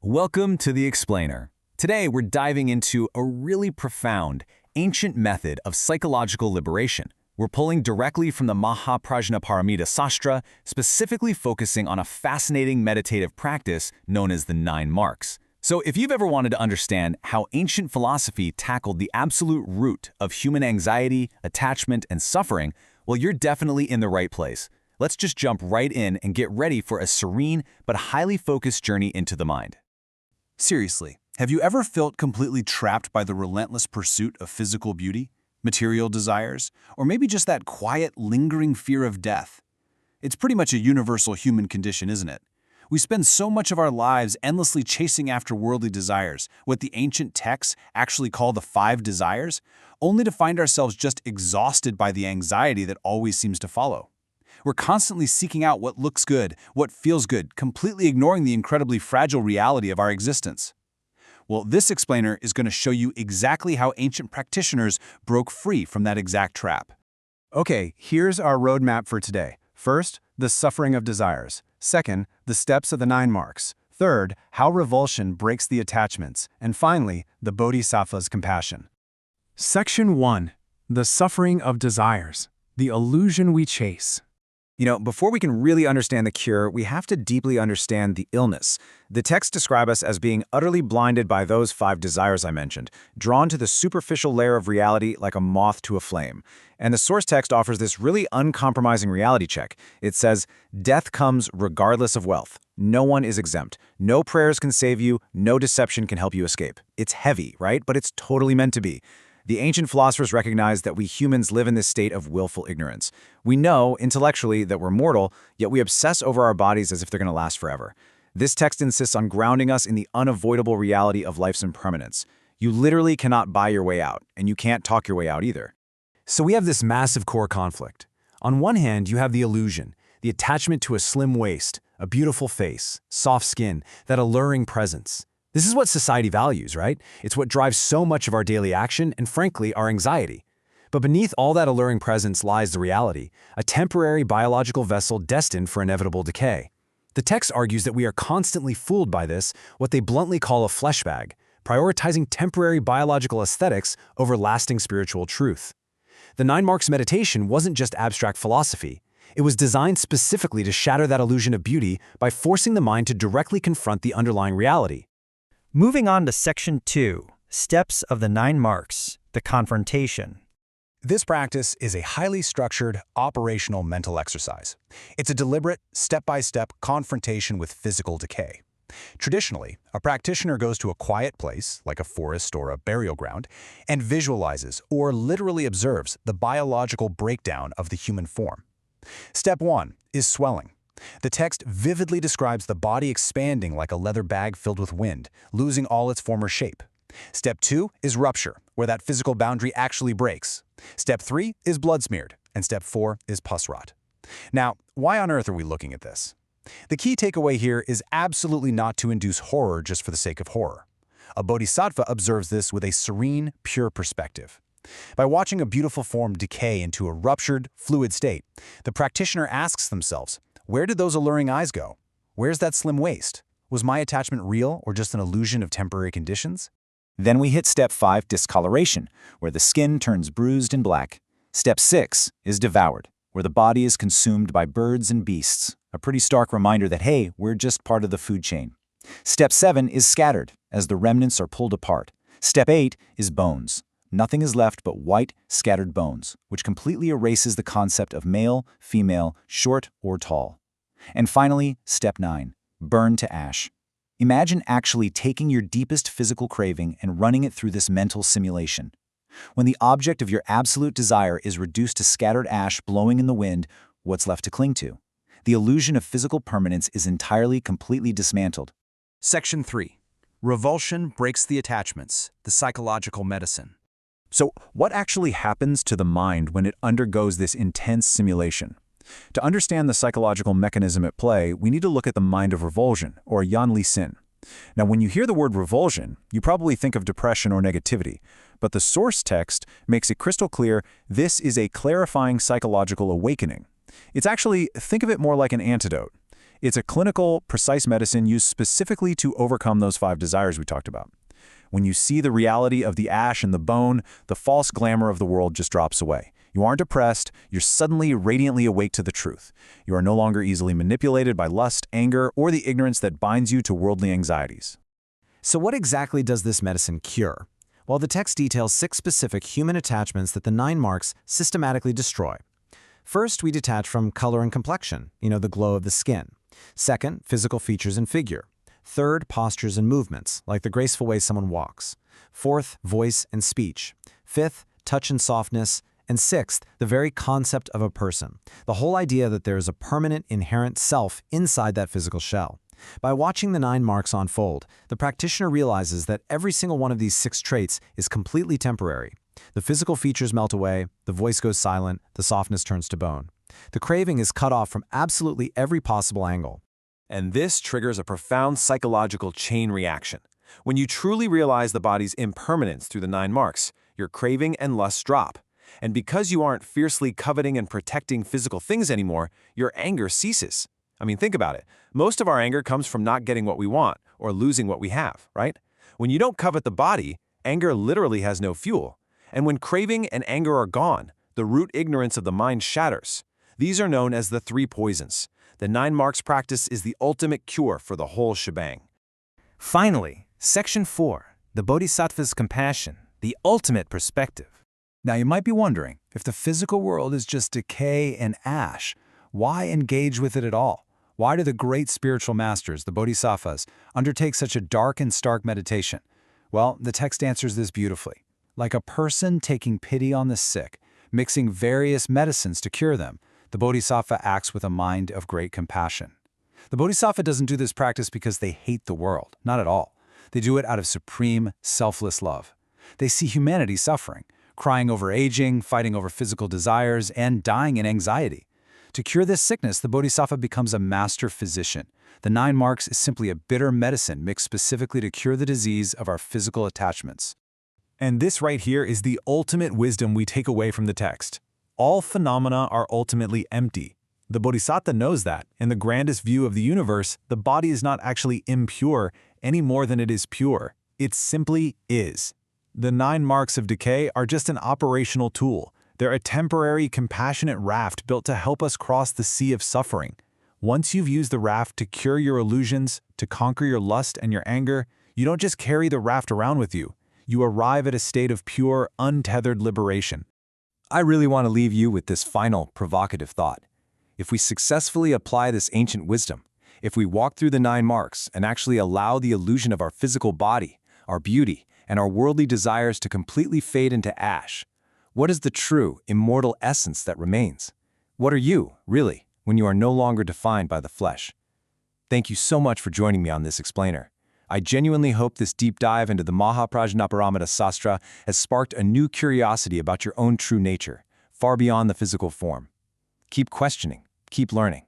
Welcome to The Explainer. Today we're diving into a really profound, ancient method of psychological liberation. We're pulling directly from the Mahaprajnaparamita Sastra, specifically focusing on a fascinating meditative practice known as the 9 marks. So if you've ever wanted to understand how ancient philosophy tackled the absolute root of human anxiety, attachment, and suffering, well, you're definitely in the right place. Let's just jump right in and get ready for a serene but highly focused journey into the mind. Seriously, have you ever felt completely trapped by the relentless pursuit of physical beauty, material desires, or maybe just that quiet, lingering fear of death? It's pretty much a universal human condition, isn't it? We spend so much of our lives endlessly chasing after worldly desires, what the ancient texts actually call the 5 desires, only to find ourselves just exhausted by the anxiety that always seems to follow. We're constantly seeking out what looks good, what feels good, completely ignoring the incredibly fragile reality of our existence. Well, this explainer is going to show you exactly how ancient practitioners broke free from that exact trap. Okay, here's our roadmap for today. First, the suffering of desires. Second, the steps of the 9 marks. Third, how revulsion breaks the attachments. And finally, the Bodhisattva's compassion. Section 1. The suffering of desires. The illusion we chase. Before we can really understand the cure, we have to deeply understand the illness. The texts describe us as being utterly blinded by those 5 desires I mentioned, drawn to the superficial layer of reality like a moth to a flame. And the source text offers this really uncompromising reality check. It says, death comes regardless of wealth. No one is exempt. No prayers can save you. No deception can help you escape. It's heavy, right? But it's totally meant to be. The ancient philosophers recognized that we humans live in this state of willful ignorance. We know, intellectually, that we're mortal, yet we obsess over our bodies as if they're going to last forever. This text insists on grounding us in the unavoidable reality of life's impermanence. You literally cannot buy your way out, and you can't talk your way out either. So we have this massive core conflict. On one hand, you have the illusion, the attachment to a slim waist, a beautiful face, soft skin, that alluring presence. This is what society values, right? It's what drives so much of our daily action and, frankly, our anxiety. But beneath all that alluring presence lies the reality, a temporary biological vessel destined for inevitable decay. The text argues that we are constantly fooled by this, what they bluntly call a flesh bag, prioritizing temporary biological aesthetics over lasting spiritual truth. The 9 marks meditation wasn't just abstract philosophy. It was designed specifically to shatter that illusion of beauty by forcing the mind to directly confront the underlying reality. Moving on to Section 2, Steps of the 9 Marks, the Confrontation. This practice is a highly structured, operational mental exercise. It's a deliberate, step-by-step confrontation with physical decay. Traditionally, a practitioner goes to a quiet place, like a forest or a burial ground, and visualizes or literally observes the biological breakdown of the human form. Step 1 is swelling. The text vividly describes the body expanding like a leather bag filled with wind, losing all its former shape. Step 2 is rupture, where that physical boundary actually breaks. Step 3 is blood smeared, and Step 4 is pus rot. Now, why on earth are we looking at this? The key takeaway here is absolutely not to induce horror just for the sake of horror. A bodhisattva observes this with a serene, pure perspective. By watching a beautiful form decay into a ruptured, fluid state, the practitioner asks themselves, where did those alluring eyes go? Where's that slim waist? Was my attachment real or just an illusion of temporary conditions? Then we hit Step 5, discoloration, where the skin turns bruised and black. Step 6 is devoured, where the body is consumed by birds and beasts, a pretty stark reminder that, hey, we're just part of the food chain. Step 7 is scattered, as the remnants are pulled apart. Step 8 is bones. Nothing is left but white, scattered bones, which completely erases the concept of male, female, short, or tall. And finally, Step 9, burn to ash. Imagine actually taking your deepest physical craving and running it through this mental simulation. When the object of your absolute desire is reduced to scattered ash blowing in the wind, what's left to cling to? The illusion of physical permanence is entirely, completely dismantled. Section 3. Revulsion breaks the attachments, the psychological medicine. So, what actually happens to the mind when it undergoes this intense simulation? To understand the psychological mechanism at play, we need to look at the mind of revulsion, or Yan Li Sin. Now, when you hear the word revulsion, you probably think of depression or negativity, but the source text makes it crystal clear this is a clarifying psychological awakening. It's actually, think of it more like an antidote. It's a clinical, precise medicine used specifically to overcome those 5 desires we talked about. When you see the reality of the ash and the bone, the false glamour of the world just drops away. You aren't depressed, you're suddenly radiantly awake to the truth. You are no longer easily manipulated by lust, anger, or the ignorance that binds you to worldly anxieties. So what exactly does this medicine cure? Well, the text details 6 specific human attachments that the 9 marks systematically destroy. First, we detach from color and complexion, the glow of the skin. Second, physical features and figure. Third, postures and movements, like the graceful way someone walks. Fourth, voice and speech. Fifth, touch and softness. And sixth, the very concept of a person, the whole idea that there is a permanent, inherent self inside that physical shell. By watching the 9 marks unfold, the practitioner realizes that every single one of these 6 traits is completely temporary. The physical features melt away, the voice goes silent, the softness turns to bone. The craving is cut off from absolutely every possible angle. And this triggers a profound psychological chain reaction. When you truly realize the body's impermanence through the 9 marks, your craving and lust drop. And because you aren't fiercely coveting and protecting physical things anymore, your anger ceases. I mean, think about it. Most of our anger comes from not getting what we want or losing what we have, right? When you don't covet the body, anger literally has no fuel. And when craving and anger are gone, the root ignorance of the mind shatters. These are known as the 3 poisons. The 9 marks practice is the ultimate cure for the whole shebang. Finally, Section 4, the Bodhisattva's compassion, the ultimate perspective. Now you might be wondering, if the physical world is just decay and ash, why engage with it at all? Why do the great spiritual masters, the Bodhisattvas, undertake such a dark and stark meditation? Well, the text answers this beautifully. Like a person taking pity on the sick, mixing various medicines to cure them, the Bodhisattva acts with a mind of great compassion. The Bodhisattva doesn't do this practice because they hate the world, not at all. They do it out of supreme, selfless love. They see humanity suffering, crying over aging, fighting over physical desires, and dying in anxiety. To cure this sickness, the Bodhisattva becomes a master physician. The 9 marks is simply a bitter medicine mixed specifically to cure the disease of our physical attachments. And this right here is the ultimate wisdom we take away from the text. All phenomena are ultimately empty. The Bodhisattva knows that. In the grandest view of the universe, the body is not actually impure any more than it is pure. It simply is. The 9 marks of decay are just an operational tool. They're a temporary, compassionate raft built to help us cross the sea of suffering. Once you've used the raft to cure your illusions, to conquer your lust and your anger, you don't just carry the raft around with you. You arrive at a state of pure, untethered liberation. I really want to leave you with this final, provocative thought. If we successfully apply this ancient wisdom, if we walk through the 9 marks and actually allow the illusion of our physical body, our beauty, and our worldly desires to completely fade into ash, what is the true, immortal essence that remains? What are you, really, when you are no longer defined by the flesh? Thank you so much for joining me on this explainer. I genuinely hope this deep dive into the Mahaprajnaparamita Sastra has sparked a new curiosity about your own true nature, far beyond the physical form. Keep questioning, keep learning.